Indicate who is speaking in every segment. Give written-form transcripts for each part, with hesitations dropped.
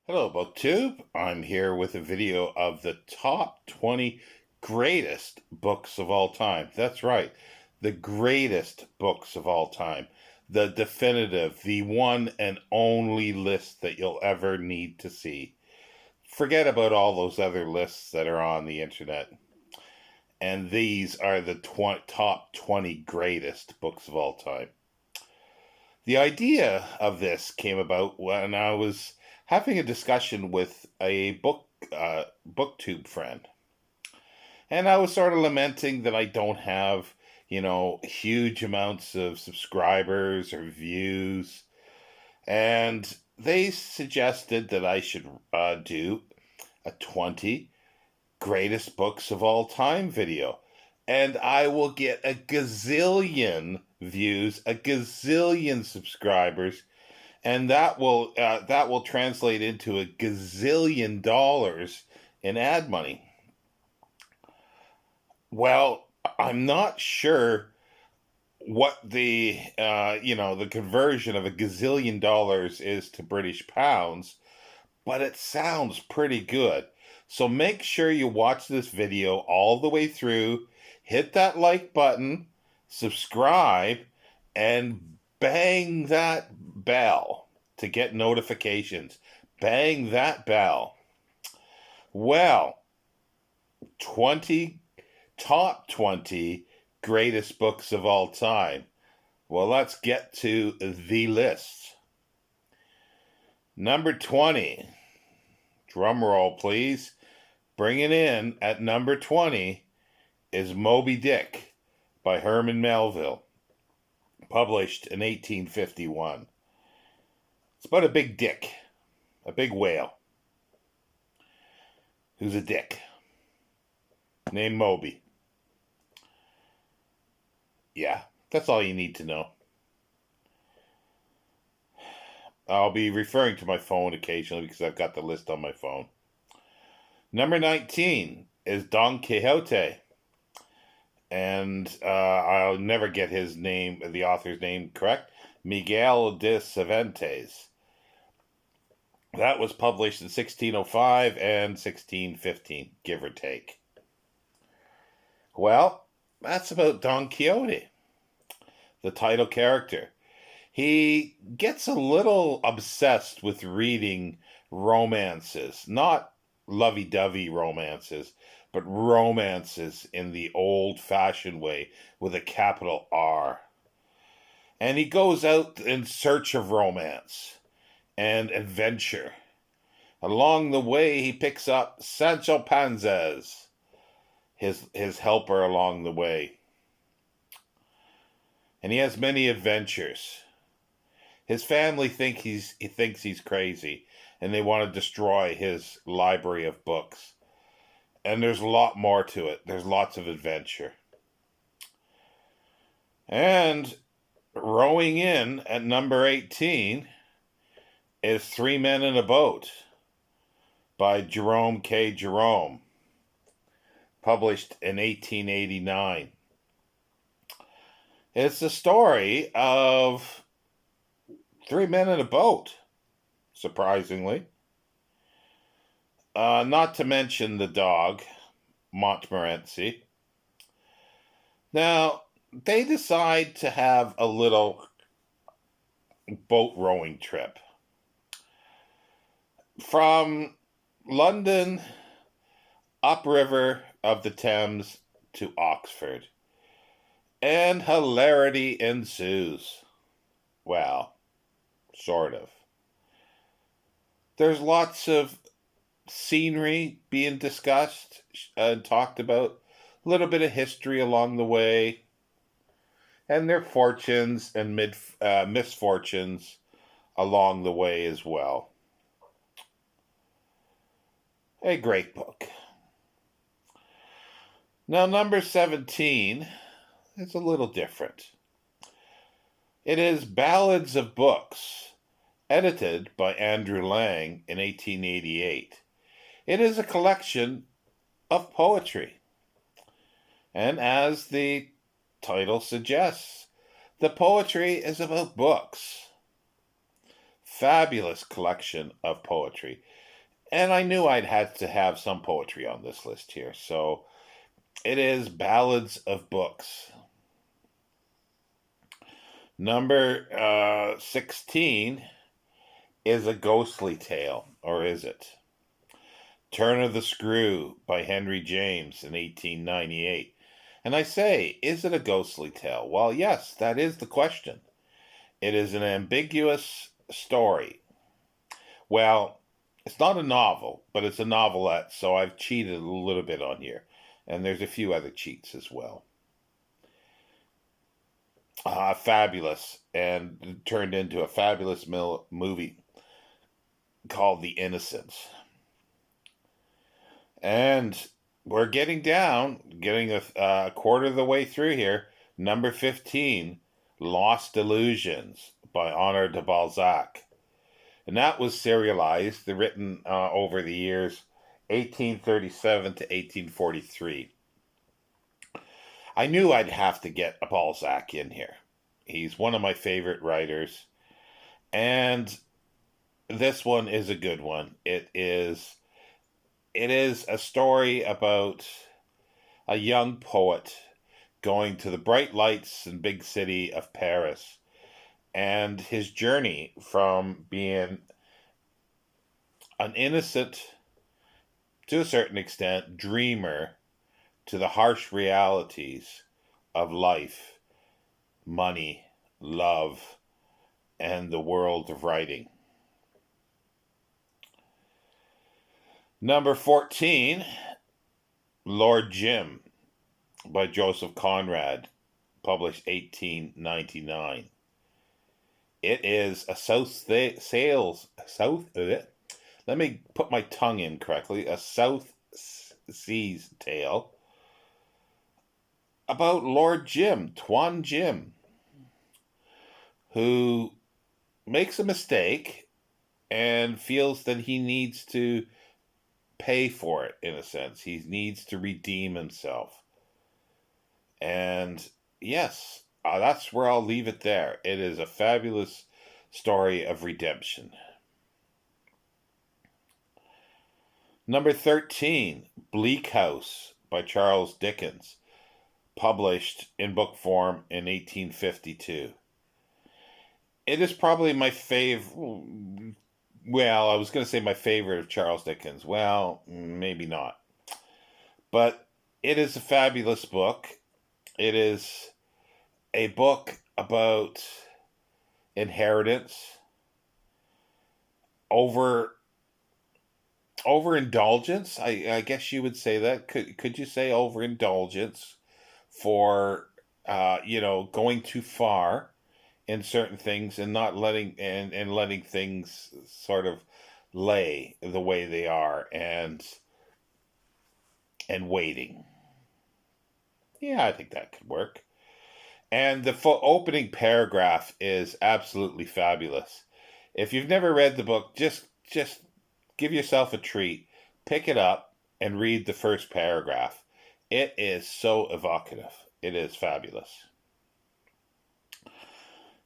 Speaker 1: Hello, BookTube. I'm here with a video of the top 20 greatest books of all time. That's right, the greatest books of all time. The definitive, the one and only list that you'll ever need to see. Forget about all those other lists that are on the internet. And these are the top 20 greatest books of all time. The idea of this came about when I was having a discussion with a booktube friend, and I was sort of lamenting that I don't have, huge amounts of subscribers or views, and they suggested that I should do a 20 greatest books of all time video, and I will get a gazillion views, a gazillion subscribers, and that will translate into a gazillion dollars in ad money. Well, I'm not sure what the conversion of a gazillion dollars is to British pounds, but it sounds pretty good. So make sure you watch this video all the way through, hit that like button, subscribe, and bang that bell to get notifications. Bang that bell. Well, 20 top 20 greatest books of all time. Well, let's get to the list. Number 20. Drum roll, please. Bringing in at number 20 is Moby Dick by Herman Melville, published in 1851. It's about a big dick, a big whale, who's a dick, named Moby. Yeah, that's all you need to know. I'll be referring to my phone occasionally because I've got the list on my phone. Number 19 is Don Quixote. And I'll never get his name, the author's name, correct. Miguel de Cervantes. That was published in 1605 and 1615, give or take. Well, that's about Don Quixote, the title character. He gets a little obsessed with reading romances, not lovey-dovey romances, but romances in the old-fashioned way with a capital R. And he goes out in search of romance and adventure. Along the way, he picks up Sancho Panza, his helper along the way. And he has many adventures. His family thinks he's crazy, and they want to destroy his library of books. And there's a lot more to it. There's lots of adventure. And rowing in at number 18 is Three Men in a Boat by Jerome K. Jerome, published in 1889. It's the story of three men in a boat, surprisingly. Not to mention the dog, Montmorency. Now, they decide to have a little boat rowing trip from London upriver of the Thames to Oxford. And hilarity ensues. Well, sort of. There's lots of scenery being discussed and talked about, a little bit of history along the way, and their fortunes and misfortunes along the way as well. A great book. Now, number 17 is a little different. It is Ballads of Books, edited by Andrew Lang in 1888. It is a collection of poetry. And as the title suggests, the poetry is about books. fabulous collection of poetry. And I knew I'd had to have some poetry on this list here. So it is Ballads of Books. Number 16 is A Ghostly Tale, or is it? Turn of the Screw by Henry James in 1898. And I say, is it a ghostly tale? Well, yes, that is the question. It is an ambiguous story. Well, it's not a novel, but it's a novelette, so I've cheated a little bit on here. And there's a few other cheats as well. Fabulous, and turned into a fabulous movie called The Innocents. And we're getting a quarter of the way through here. Number 15, Lost Illusions by Honor de Balzac. And that was serialized, written over the years 1837 to 1843. I knew I'd have to get a Balzac in here. He's one of my favorite writers. And this one is a good one. It is a story about a young poet going to the bright lights and big city of Paris, and his journey from being an innocent, to a certain extent, dreamer, to the harsh realities of life, money, love, and the world of writing. Number 14, Lord Jim by Joseph Conrad, published 1899. It is a let me put my tongue in correctly, a South Seas tale about Lord Jim, Tuan Jim, who makes a mistake and feels that he needs to pay for it, in a sense. He needs to redeem himself. And yes, that's where I'll leave it there. It is a fabulous story of redemption. Number 13, Bleak House by Charles Dickens, published in book form in 1852. It is probably my favorite. Well, I was going to say my favorite of Charles Dickens. Well, maybe not. But it is a fabulous book. It is a book about inheritance, overindulgence. I guess you would say that. Could you say overindulgence for going too far in certain things and not letting and letting things sort of lay the way they are, and waiting. Yeah, I think that could work. And the opening paragraph is absolutely fabulous. If you've never read the book, just give yourself a treat. Pick it up and read the first paragraph. It is so evocative. It is fabulous.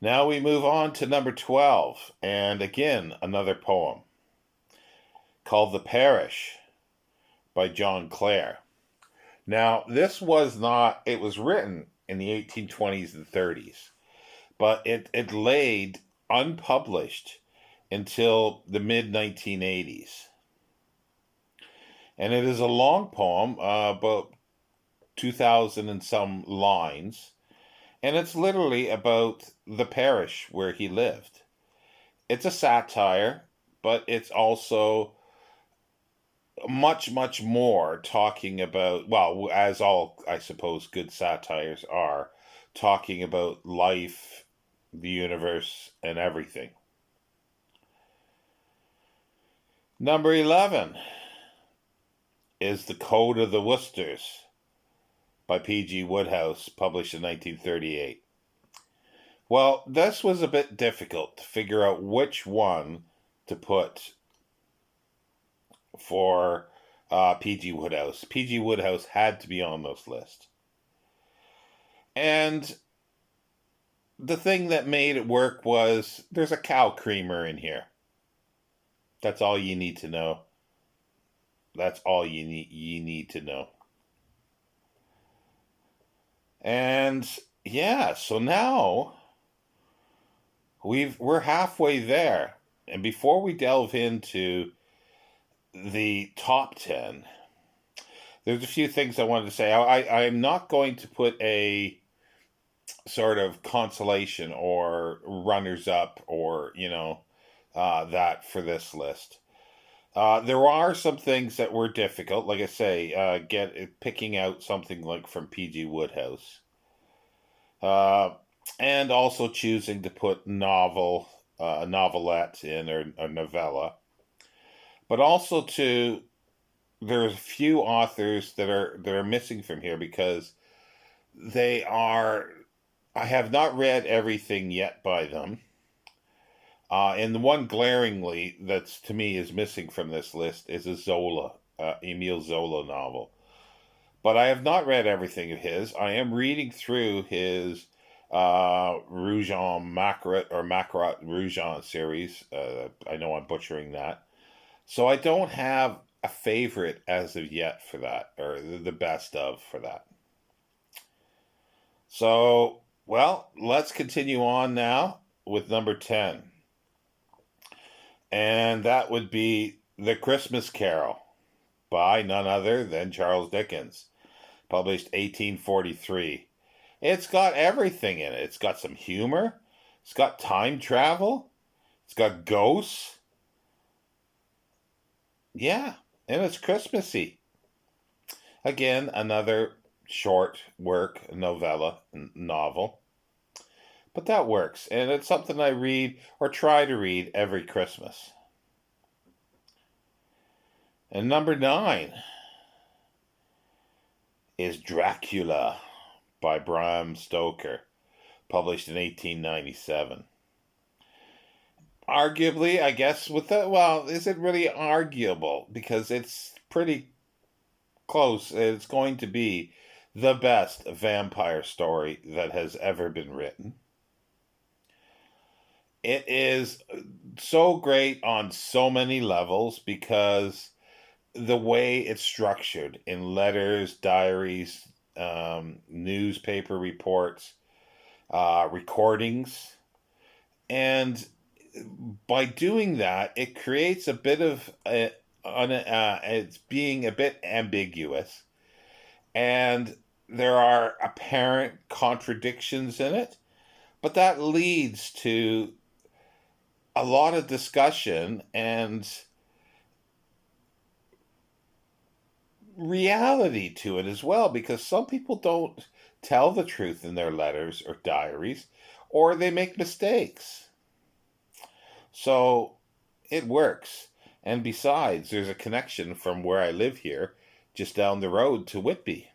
Speaker 1: Now we move on to number 12, and again, another poem called The Parish by John Clare. Now, this was not, it was written in the 1820s and 30s, but it laid unpublished until the mid-1980s. And it is a long poem, about 2,000 and some lines, and it's literally about the parish where he lived. It's a satire, but it's also much, much more talking about, well, as all, I suppose, good satires are, talking about life, the universe, and everything. Number 11 is The Code of the Woosters by P.G. Wodehouse, published in 1938. Well, this was a bit difficult to figure out which one to put for P.G. Wodehouse. P.G. Wodehouse had to be on this list. And the thing that made it work was there's a cow creamer in here. That's all you need to know. That's all you need to know. And yeah, so now we're halfway there. And before we delve into the top 10, there's a few things I wanted to say. I'm not going to put a sort of consolation or runners up or, that for this list. There are some things that were difficult, like I say, picking out something like from P.G. Wodehouse, uh, and also choosing to put a novelette in or a novella, but also to there's a few authors that are missing from here because they are. I have not read everything yet by them. And the one glaringly that's to me is missing from this list is a Emile Zola novel. But I have not read everything of his. I am reading through his Rougon Macarat or Macarat Rougon series. I know I'm butchering that. So I don't have a favorite as of yet for that, or the best of for that. So, well, let's continue on now with number 10. And that would be The Christmas Carol by none other than Charles Dickens, published 1843. It's got everything in it. It's got some humor, it's got time travel, it's got ghosts. Yeah, and it's Christmassy. Again, another short work, novella, novel. But that works, and it's something I read or try to read every Christmas. And number 9 is Dracula by Bram Stoker, published in 1897. Arguably, I guess, is it really arguable? Because it's pretty close. It's going to be the best vampire story that has ever been written. It is so great on so many levels because the way it's structured in letters, diaries, newspaper reports, recordings, and by doing that, it creates a bit of it's being a bit ambiguous, and there are apparent contradictions in it, but that leads to a lot of discussion and reality to it as well, because some people don't tell the truth in their letters or diaries, or they make mistakes. So it works. And besides, there's a connection from where I live here, just down the road to Whitby.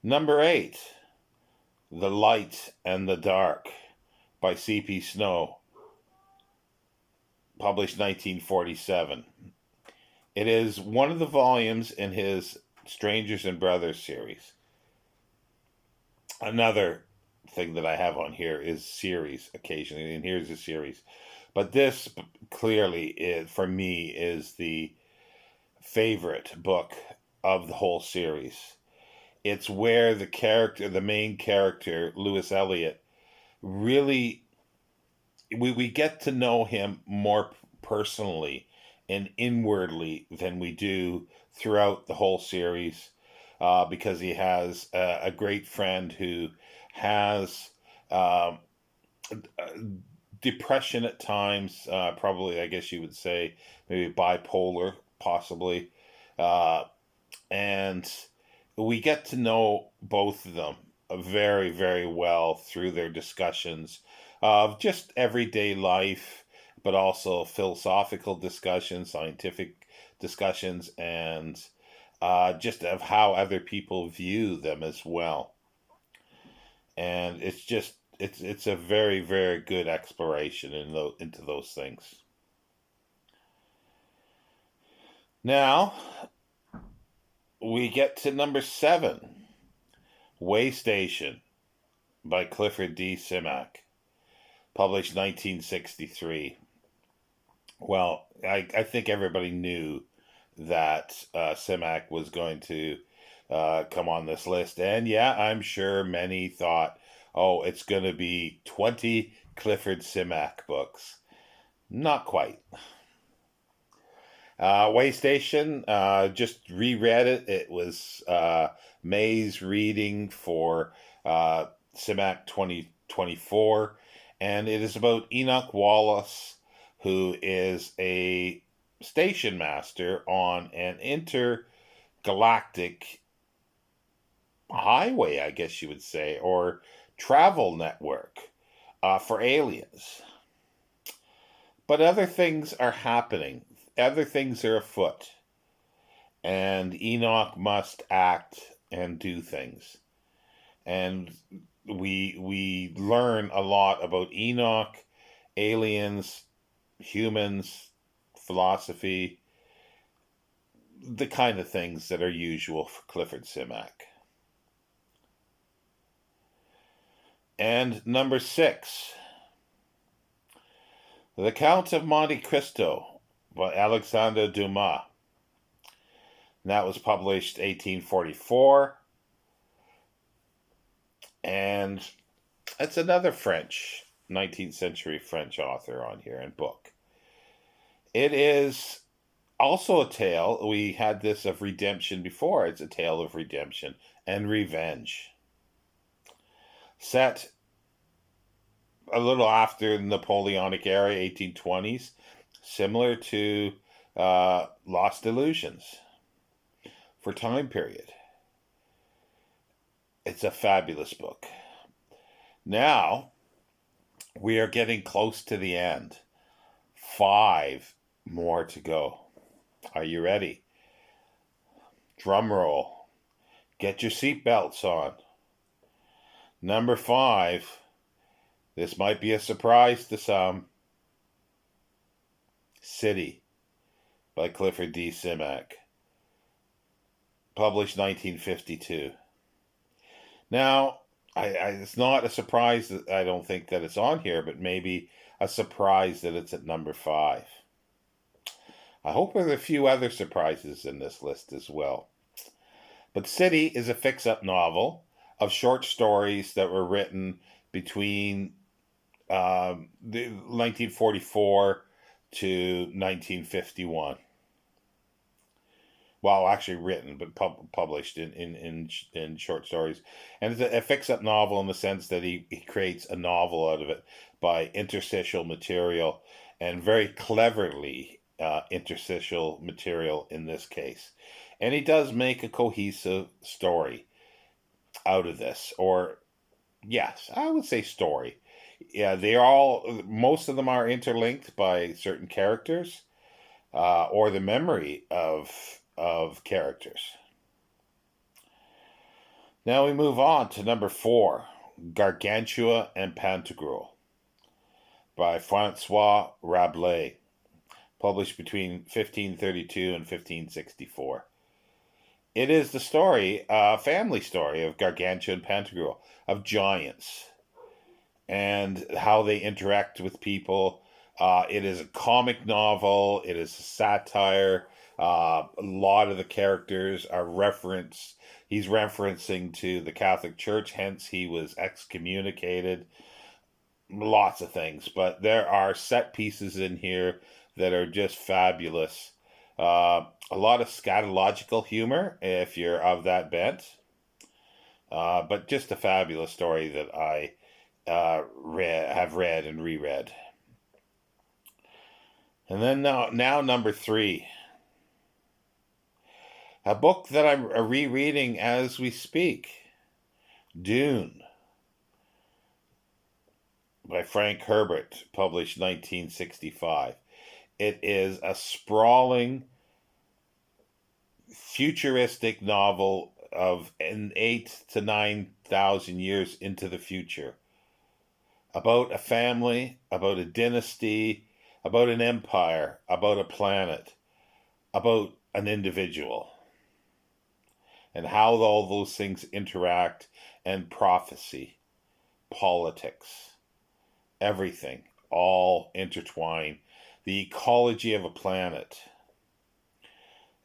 Speaker 1: Number 8, The Light and the Dark by C.P. Snow, published 1947. It is one of the volumes in his Strangers and Brothers series. Another thing that I have on here is series occasionally, and here's a series. But this clearly, for me, is the favorite book of the whole series. It's where the main character, Lewis Elliot, really, we get to know him more personally and inwardly than we do throughout the whole series, because he has a great friend who has depression at times, probably, I guess you would say, maybe bipolar, possibly. And we get to know both of them very, very well through their discussions of just everyday life, but also philosophical discussions, scientific discussions, and just of how other people view them as well. And it's a very, very good exploration into those things. Now we get to number 7, Way Station by Clifford D. Simak, published 1963. Well, I think everybody knew that Simak was going to come on this list. And yeah, I'm sure many thought, oh, it's going to be 20 Clifford Simak books. Not quite. Waystation, just reread it. It was May's reading for Simak 2024, and it is about Enoch Wallace, who is a station master on an intergalactic highway, I guess you would say, or travel network for aliens. But other things are happening, other things are afoot, and Enoch must act and do things. And we learn a lot about Enoch, aliens, humans, philosophy, the kind of things that are usual for Clifford Simak. And number 6, The Count of Monte Cristo by Alexandre Dumas. And that was published 1844. And it's another 19th century French author on here and book. It is also a tale. We had this of redemption before. It's a tale of redemption and revenge. Set a little after the Napoleonic era, 1820s, similar to Lost Illusions for time period. It's a fabulous book. Now, we are getting close to the end. 5 more to go. Are you ready? Drum roll. Get your seatbelts on. Number 5. This might be a surprise to some. City by Clifford D. Simak. Published 1952. Now, it's not a surprise that I don't think that it's on here, but maybe a surprise that it's at number 5. I hope there are a few other surprises in this list as well. But City is a fix-up novel of short stories that were written between 1944 to 1951. Well, actually written, but published in short stories. And it's a fix-up novel in the sense that he creates a novel out of it by interstitial material, and very cleverly interstitial material in this case. And he does make a cohesive story out of this, or yes, I would say story. Yeah, most of them are interlinked by certain characters, or the memory of characters. Now we move on to number 4, Gargantua and Pantagruel by Francois Rabelais, published between 1532 and 1564. It is the story, family story of Gargantua and Pantagruel, of giants, and how they interact with people. It is a comic novel. It is a satire. A lot of the characters are he's referencing to the Catholic Church, hence he was excommunicated. Lots of things, but there are set pieces in here that are just fabulous. A lot of scatological humor, if you're of that bent. But just a fabulous story that I have read and reread. And then now number 3. A book that I'm rereading as we speak. Dune by Frank Herbert, published 1965. It is a sprawling, futuristic novel of 8,000 to 9,000 years into the future. About a family, about a dynasty, about an empire, about a planet, about an individual, and how all those things interact, and prophecy. politics, everything, all intertwined. The ecology of a planet.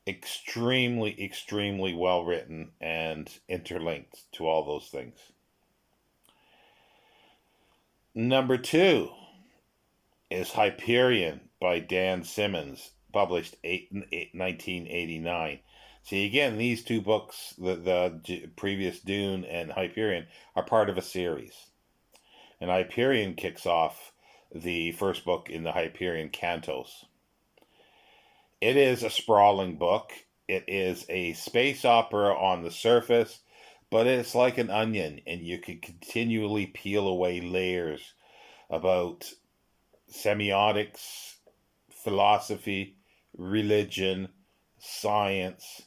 Speaker 1: Extremely, extremely well written and interlinked to all those things. Number 2 is Hyperion by Dan Simmons, published 1989. See, again, these two books, the previous Dune and Hyperion, are part of a series. And Hyperion kicks off the first book in the Hyperion Cantos. It is a sprawling book. It is a space opera on the surface, but it's like an onion, and you can continually peel away layers about semiotics, philosophy, religion, science,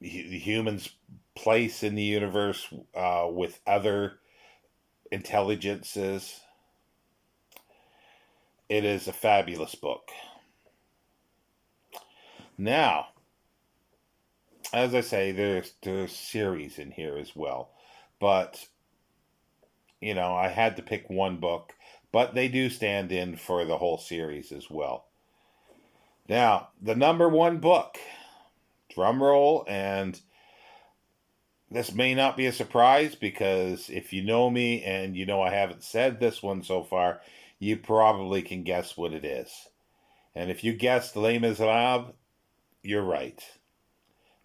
Speaker 1: the human's place in the universe with other intelligences. It is a fabulous book. Now, as I say, there's series in here as well, but I had to pick one book, but they do stand in for the whole series as well. Now, the number 1 book, drum roll, and this may not be a surprise because if you know me and you know I haven't said this one so far, you probably can guess what it is. And if you guessed Les Miserables, you're right.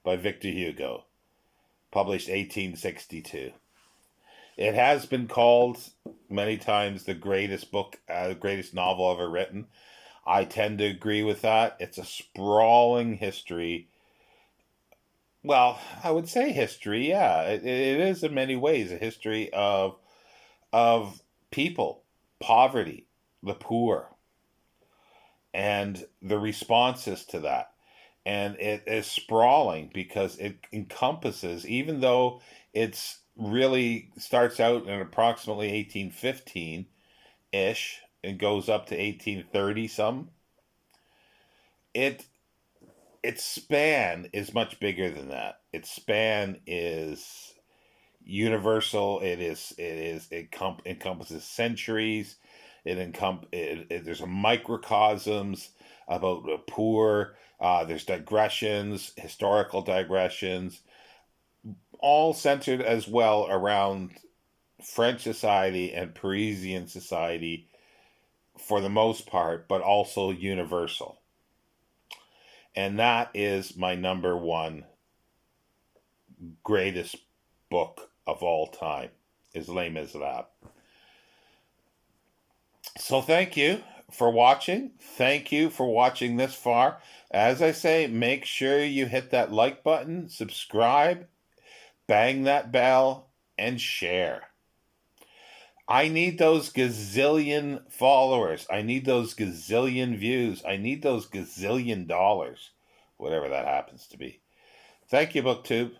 Speaker 1: By Victor Hugo, published 1862. It has been called many times the greatest book, greatest novel ever written. I tend to agree with that. It's a sprawling history. Well, I would say history, yeah. It is in many ways a history of people, poverty, the poor, and the responses to that. And it is sprawling because it encompasses, even though it's really starts out in approximately 1815-ish and goes up to 1830 some, its span is much bigger than that. Its span is universal. It encompasses centuries. There's a microcosms about the poor. There's digressions, historical digressions, all centered as well around French society and Parisian society for the most part, but also universal. And that is my number 1 greatest book of all time, is Les Miserables. So thank you for watching. Thank you for watching this far. As I say, make sure you hit that like button, subscribe, bang that bell, and share. I need those gazillion followers. I need those gazillion views. I need those gazillion dollars, whatever that happens to be. Thank you, BookTube.